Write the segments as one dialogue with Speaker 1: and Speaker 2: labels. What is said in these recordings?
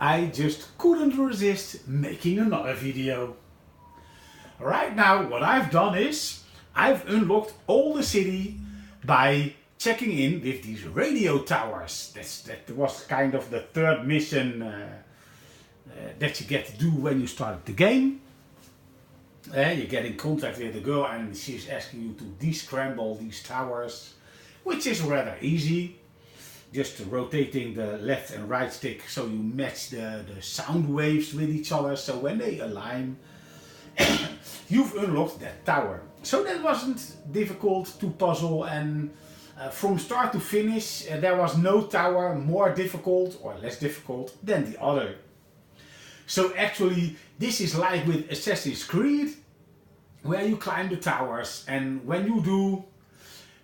Speaker 1: I just couldn't resist making another video. Right now what I've done is I've unlocked all the city by checking in with these radio towers. That was kind of the third mission that you get to do when you start the game. You get in contact with the girl and she's asking you to descramble these towers, which is rather easy. Just rotating the left and right stick so you match the sound waves with each other, so when they align, you've unlocked that tower. So that wasn't difficult to puzzle, and from start to finish there was no tower more difficult or less difficult than the other. So actually this is like with Assassin's Creed, where you climb the towers, and when you do,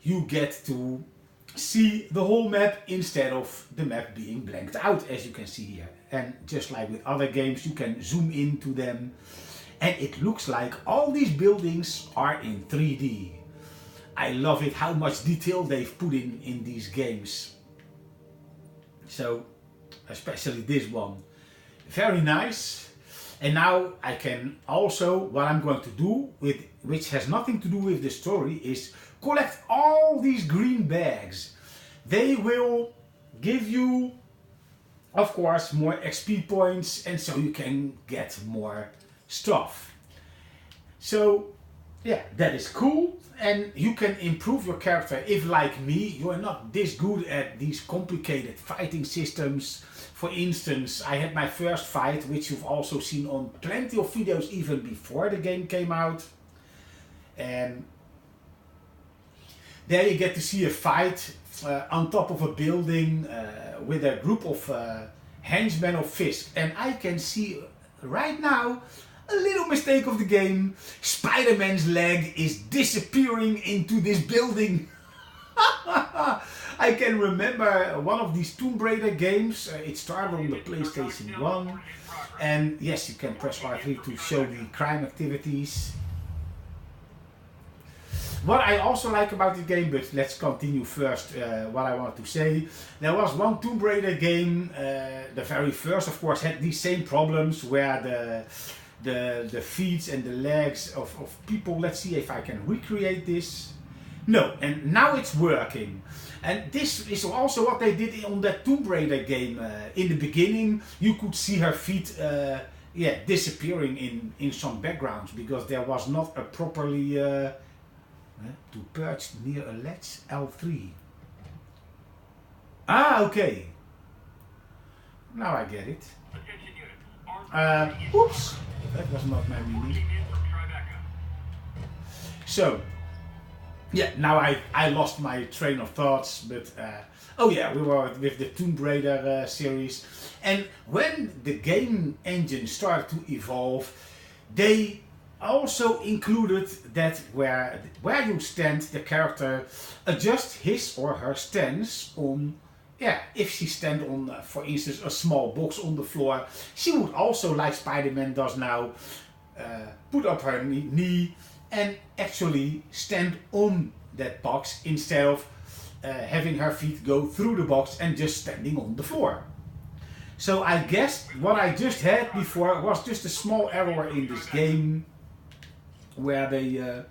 Speaker 1: you get to see the whole map instead of the map being blanked out, as you can see here. And just like with other games, you can zoom into them and it looks like all these buildings are in 3D. I love it how much detail they've put in these games. So especially this one, very nice. And now I can also, what I'm going to do, which has nothing to do with the story, is collect all these green bags. They will give you, of course, more XP points, and so you can get more stuff. So yeah, that is cool. And you can improve your character if, like me, you are not this good at these complicated fighting systems. For instance, I had my first fight, which you've also seen on plenty of videos even before the game came out. And there you get to see a fight on top of a building with a group of henchmen of Fisk. And I can see right now a little mistake of the game. Spider-Man's leg is disappearing into this building. I can remember one of these Tomb Raider games. It started on the PlayStation 1. And yes, you can press R3 to show the crime activities. What I also like about the game, but let's continue first what I want to say. There was one Tomb Raider game, the very first, of course, had these same problems where the feet and the legs of people, let's see if I can recreate this. No, and now it's working. And this is also what they did on that Tomb Raider game. In the beginning, you could see her feet disappearing in some backgrounds, because there was not a properly to perch near a ledge, L3. Ah, okay. Now I get it. Oops, that was not my meaning. So, yeah, now I lost my train of thoughts, but oh yeah, we were with the Tomb Raider series, and when the game engine started to evolve, they also included that where you stand, the character adjusts his or her stance on, if she stands on, for instance, a small box on the floor, she would also, like Spider-Man does now, put up her knee and actually stand on that box instead of having her feet go through the box and just standing on the floor. So I guess what I just had before was just a small error in this game, where they,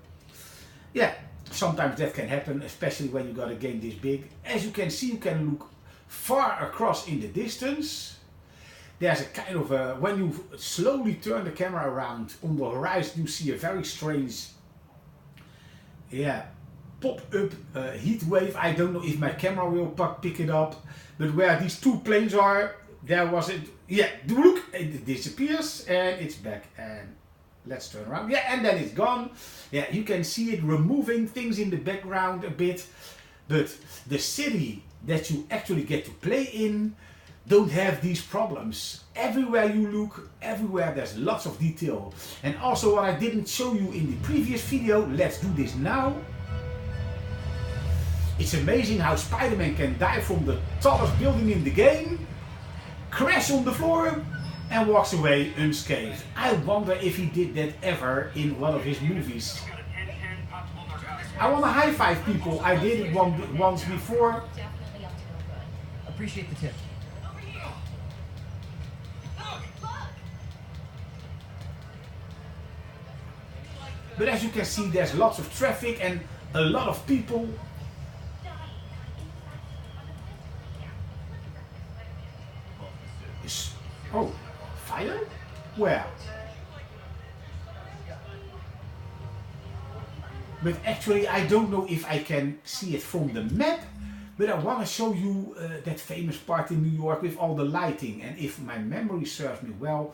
Speaker 1: sometimes that can happen, especially when you got a game this big. As you can see, you can look far across in the distance. There's a kind of a, when you slowly turn the camera around on the horizon, you see a very strange, pop-up heat wave. I don't know if my camera will pick it up, but where these two planes are, there was it. Yeah, look, it disappears and it's back. And let's turn around. Yeah, and then it's gone. Yeah, you can see it removing things in the background a bit, but the city that you actually get to play in don't have these problems. Everywhere you look, everywhere there's lots of detail. And also what I didn't show you in the previous video, let's do this now. It's amazing how Spider-Man can dive from the tallest building in the game, crash on the floor, and walks away unscathed. I wonder if he did that ever in one of his movies. I want to high five people. I did it once before.
Speaker 2: Appreciate the tip.
Speaker 1: But as you can see, there's lots of traffic and a lot of people. Oh, fire? Where? But actually I don't know if I can see it from the map, but I want to show you that famous part in New York with all the lighting, and if my memory serves me well,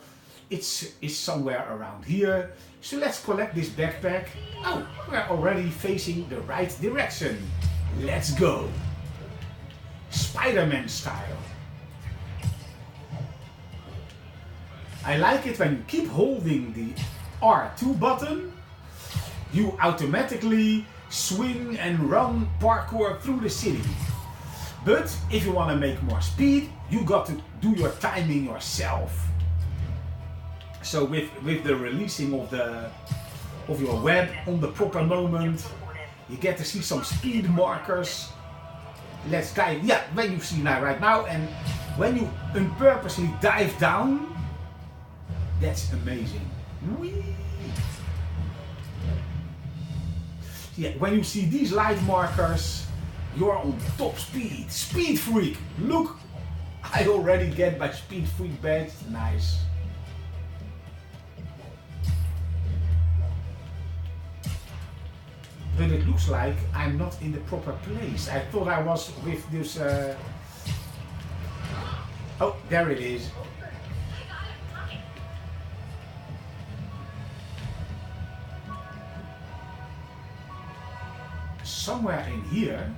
Speaker 1: it's somewhere around here. So let's collect this backpack. Oh, we're already facing the right direction. Let's go. Spider-Man style. I like it when you keep holding the R2 button, you automatically swing and run parkour through the city. But if you want to make more speed, you got to do your timing yourself. So with the releasing of your web on the proper moment, you get to see some speed markers. Let's dive, yeah, when you see now right now, and when you purposely dive down, that's amazing. Whee! Yeah, when you see these light markers, you're on top speed. Speed freak. Look, I already get my speed freak badge. Nice. But it looks like I'm not in the proper place. I thought I was with this. Oh, there it is. Somewhere in here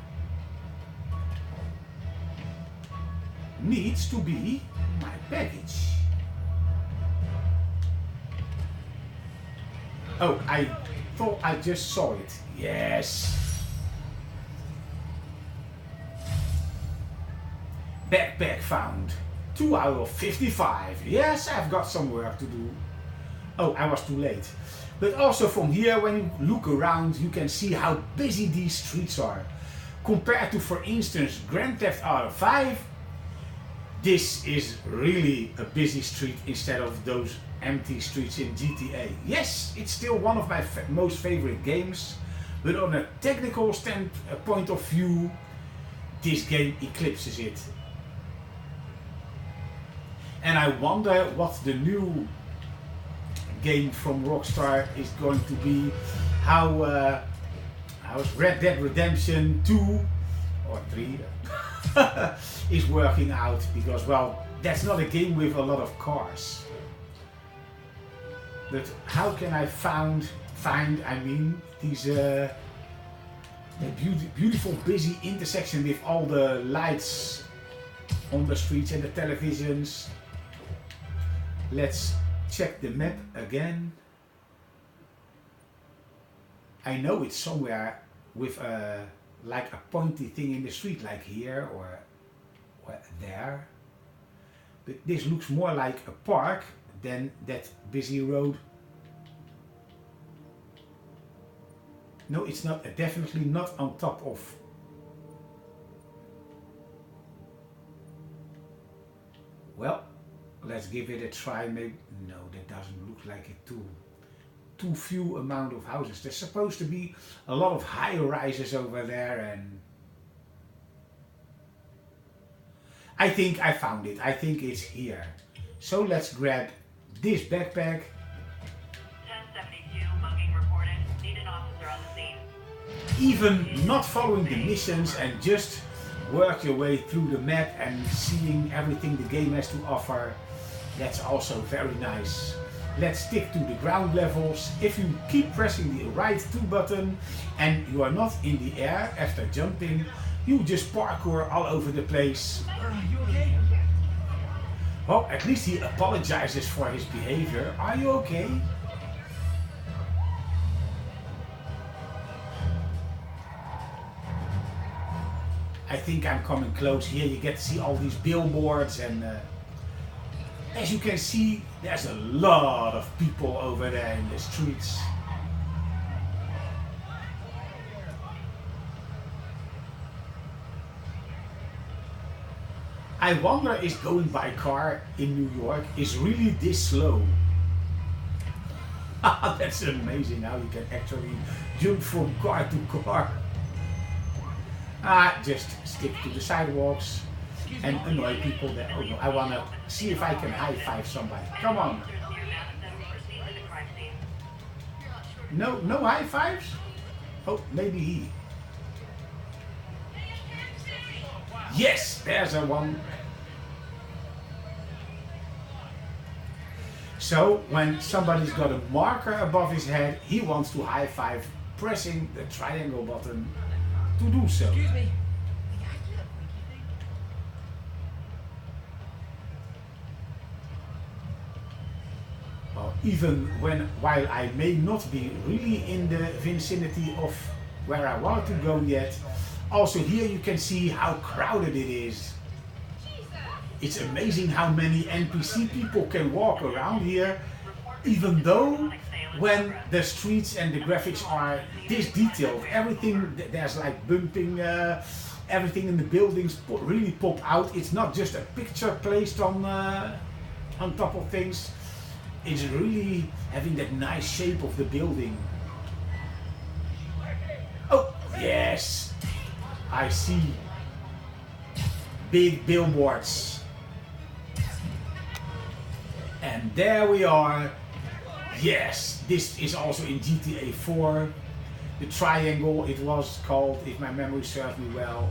Speaker 1: needs to be my baggage. Oh, I thought I just saw it. Yes. Backpack found. 2 out of 55. Yes, I've got some work to do. Oh, I was too late. But also from here, when you look around, you can see how busy these streets are. Compared to, for instance, Grand Theft Auto 5, this is really a busy street instead of those empty streets in GTA. Yes, it's still one of my most favorite games, but on a technical point of view, this game eclipses it. And I wonder what the new game from Rockstar is going to be, how's Red Dead Redemption 2 or 3 is working out, because, well, that's not a game with a lot of cars. But how can I find these beautiful busy intersection with all the lights on the streets and the televisions? Let's check the map again. I know it's somewhere with like a pointy thing in the street, like here or there. But this looks more like a park than that busy road. No, it's not, definitely not on top of. Well, let's give it a try. Maybe no, that doesn't look like it. Too few amount of houses. There's supposed to be a lot of high rises over there, and I think I found it. I think it's here. So let's grab this backpack.
Speaker 2: 1072, mugging reported. Need an officer on the scene.
Speaker 1: Even not following the missions and just work your way through the map and seeing everything the game has to offer. That's also very nice. Let's stick to the ground levels. If you keep pressing the right 2 button and you are not in the air after jumping, you just parkour all over the place. Well, at least he apologizes for his behavior. Are you okay? I think I'm coming close. Here you get to see all these billboards, and as you can see, there's a lot of people over there in the streets. I wonder if going by car in New York is really this slow. That's amazing how you can actually jump from car to car. Just stick to the sidewalks and annoy people there. Oh no, I wanna see if I can high five somebody. Come on. No high fives? Oh, maybe he. Yes, there's a one. So when somebody's got a marker above his head, he wants to high five, pressing the triangle button to do so.
Speaker 3: Excuse me.
Speaker 1: Well, even while I may not be really in the vicinity of where I want to go yet, also here you can see how crowded it is. It's amazing how many NPC people can walk around here, even though when the streets and the graphics are this detailed, everything, there's like bumping, everything in the buildings really pop out. It's not just a picture placed on top of things. It's really having that nice shape of the building. Oh, yes, I see big billboards. And there we are. Yes, this is also in GTA 4. The triangle, it was called, if my memory serves me well.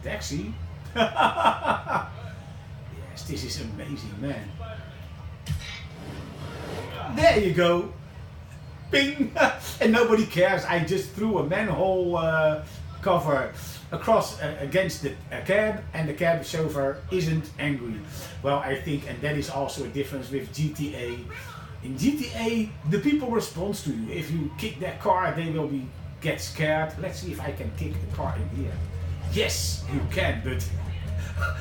Speaker 1: Taxi? Yes, this is amazing, man. There you go. Ping! And nobody cares. I just threw a manhole cover across against the cab, and the cab chauffeur isn't angry. Well, I think, and that is also a difference with GTA. In GTA, the people respond to you. If you kick their car, they will get scared. Let's see if I can kick a car in here. Yes, you can, but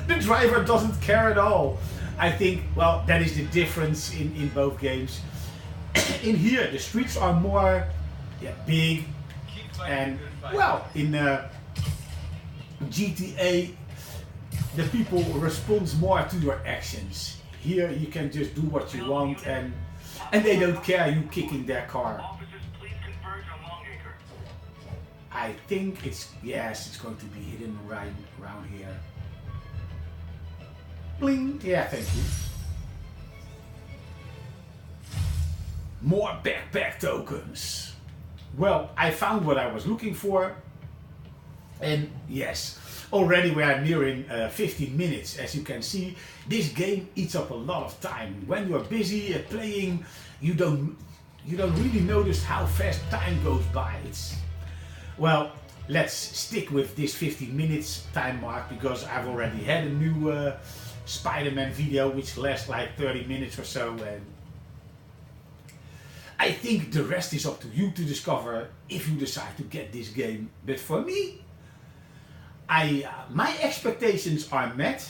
Speaker 1: the driver doesn't care at all. I think, well, that is the difference in both games. In here, the streets are more big, and well, in GTA, the people respond more to your actions. Here, you can just do what you want, and they don't care you kicking their car. I think it's going to be hidden right around here. Bling! Yeah, thank you. More backpack tokens. Well, I found what I was looking for. And yes, already we are nearing 15 minutes. As you can see, this game eats up a lot of time. When you're busy playing, you don't really notice how fast time goes by. Well, let's stick with this 15 minutes time mark, because I've already had a new Spider-Man video which lasts like 30 minutes or so, and I think the rest is up to you to discover if you decide to get this game. But for me, my expectations are met,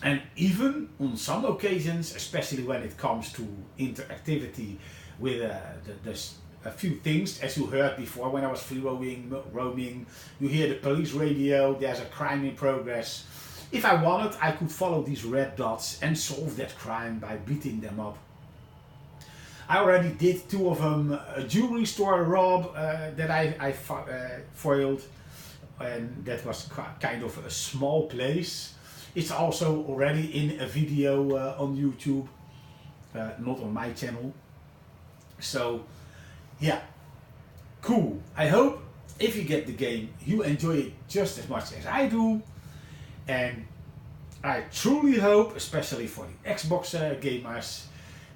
Speaker 1: and even on some occasions, especially when it comes to interactivity with a few things, as you heard before when I was free roaming, you hear the police radio, there's a crime in progress. If I wanted, I could follow these red dots and solve that crime by beating them up. I already did 2 of them, a jewelry store rob that I foiled, and that was kind of a small place. It's also already in a video on YouTube, not on my channel. So yeah, cool. I hope if you get the game, you enjoy it just as much as I do. And I truly hope, especially for the Xbox gamers,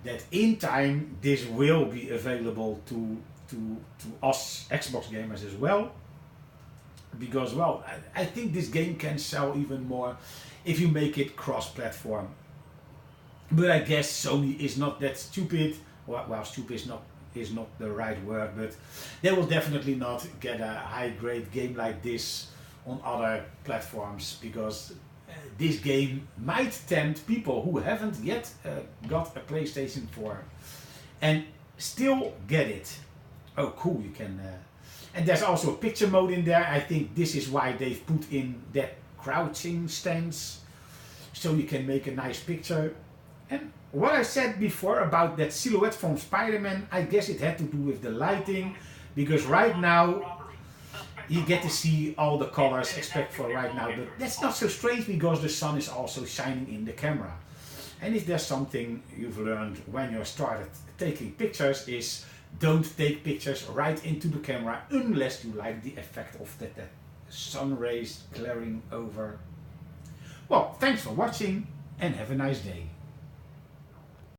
Speaker 1: that in time this will be available to us Xbox gamers as well. Because, well, I think this game can sell even more if you make it cross-platform. But I guess Sony is not that stupid. Well, stupid is not the right word, but they will definitely not get a high-grade game like this on other platforms, because this game might tempt people who haven't yet got a PlayStation 4 and still get it. Oh cool, you can and there's also a picture mode in there. I think this is why they've put in that crouching stance, so you can make a nice picture. And what I said before about that silhouette from Spider-Man, I guess it had to do with the lighting, because right now you get to see all the colors except for right now, but that's not so strange because the sun is also shining in the camera. And if there's something you've learned when you started taking pictures is don't take pictures right into the camera unless you like the effect of that sun rays glaring over. Well, thanks for watching and have a nice day.